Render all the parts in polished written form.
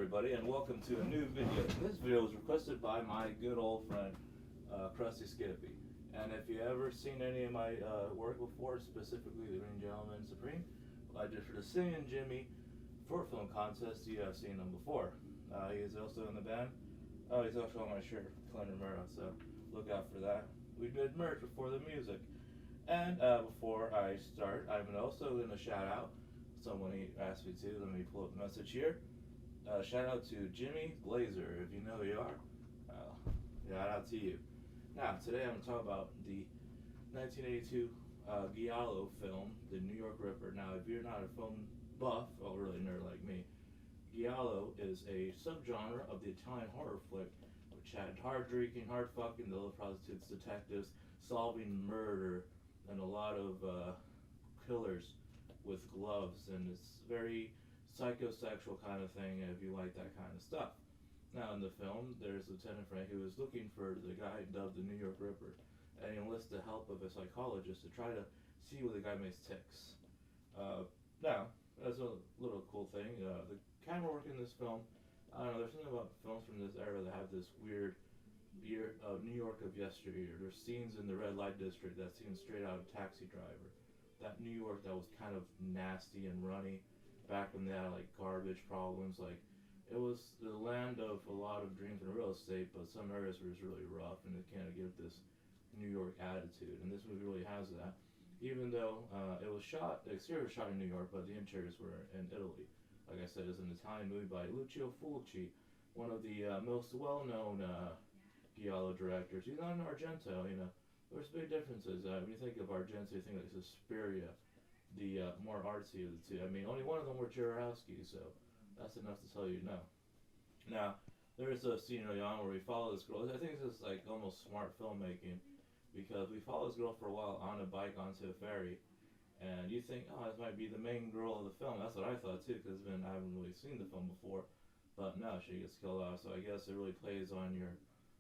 everybody, and welcome to a new video. This video was requested by my good old friend, Krusty Skippy. And if you ever seen any of my work before, specifically The Green Gentleman Supreme, I did for the Singing Jimmy short film contest, you have seen him before. He is also in the band. Oh, he's also on my shirt, Clint Romero, so look out for that. We did merch before the music. And before I start, I'm also going to shout out someone he asked me to. Let me pull up the message here. Shout out to Jimmy Glazer, if you know who you are. Shout out to you. Now, today I'm going to talk about the 1982 Giallo film, The New York Ripper. Now, if you're not a film buff, or really nerd like me, Giallo is a subgenre of the Italian horror flick, which had hard drinking, hard fucking, the little prostitutes, detectives, solving murder, and a lot of killers with gloves, and it's very psychosexual kind of thing if you like that kind of stuff. Now in the film, there's Lieutenant Frank who is looking for the guy dubbed the New York Ripper, and he enlists the help of a psychologist to try to see what the guy makes ticks. Now, that's a little cool thing. The camera work in this film, I don't know, there's something about films from this era that have this weird New York of yesteryear. There's scenes in the red light district that seem straight out of Taxi Driver. That New York that was kind of nasty and runny back when they had like garbage problems. Like, it was the land of a lot of dreams and real estate, but some areas were just really rough, and it kind of give this New York attitude. And this movie really has that. Even though it was shot, the exterior was shot in New York, but the interiors were in Italy. Like I said, it's an Italian movie by Lucio Fulci, one of the most well-known Giallo directors. He's not an Argento, you know. There's big differences. When you think of Argento, you think like Suspiria, the more artsy of the two. I mean, only one of them were Jodorowsky, so that's enough to tell you no. Now, there's a scene early on where we follow this girl. I think this is like almost smart filmmaking, because we follow this girl for a while on a bike onto a ferry, and you think, oh, this might be the main girl of the film. That's what I thought too, because I haven't really seen the film before. But no, she gets killed off, so I guess it really plays on your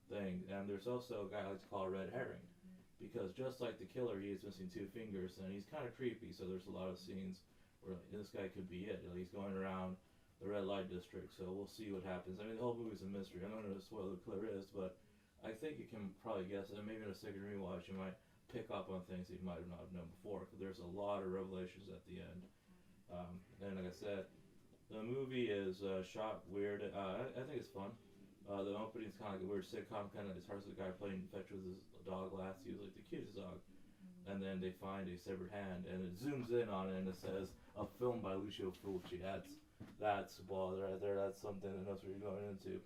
thing. And there's also a guy I like to call a red herring, because just like the killer, he is missing two fingers, and he's kind of creepy, so there's a lot of scenes where like, this guy could be it. You know, he's going around the red light district, so we'll see what happens. I mean, the whole movie's a mystery. I'm not going to spoil who the killer is, but I think you can probably guess, and maybe in a second rewatch, you might pick up on things that you might have not have known before, because there's a lot of revelations at the end. And like I said, the movie is shot weird. I think it's fun. The opening's kind of like a weird sitcom, kind of. It starts with a guy playing fetch with his dog Lassie, who's like the cutest dog, and then they find a severed hand, and it zooms in on it, and it says a film by Lucio Fulci. That's ball right there. That's something that knows what you're going into.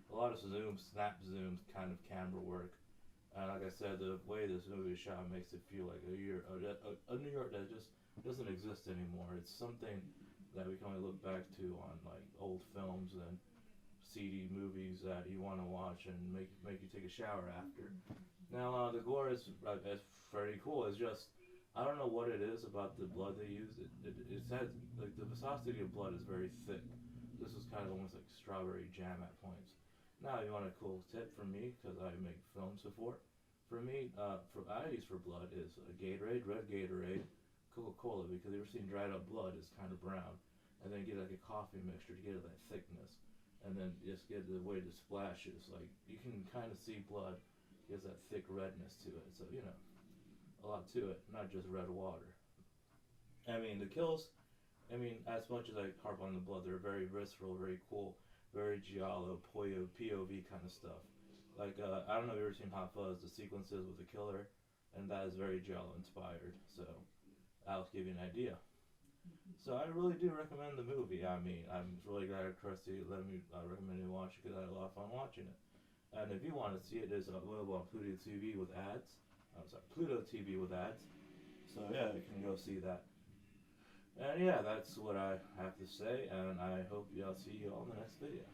A lot of zooms, snap zooms, kind of camera work. And like I said, the way this movie is shot makes it feel like a New York that just doesn't exist anymore. It's something that we can only look back to on like old films and seedy movies that you want to watch and make you take a shower after. Now the gore is very cool. It's just I don't know what it is about the blood they use. It says like the viscosity of blood is very thick. This is kind of almost like strawberry jam at points. Now you want a cool tip from me, because I make films before. For me, I use for blood is a Gatorade, red Gatorade, Coca-Cola, because you ever seen dried up blood is kind of brown, and then get like a coffee mixture to get that thickness, and then just get the way the splashes. Like you can kind of see blood gives that thick redness to it. So you know, a lot to it, not just red water. I mean the kills. I mean, as much as I harp on the blood, they're very visceral, very cool, very giallo, POV kind of stuff. Like, I don't know if you've ever seen Hot Fuzz, the sequences with the killer, and that is very giallo inspired. So, I'll give you an idea. So, I really do recommend the movie. I mean, I'm really glad Krusty let me recommend you watch it, because I had a lot of fun watching it. And if you want to see it, it's available on Pluto TV with ads. I'm sorry, Pluto TV with ads. So, yeah, you can go see that. And yeah, that's what I have to say, and I hope I'll see you all in the next video.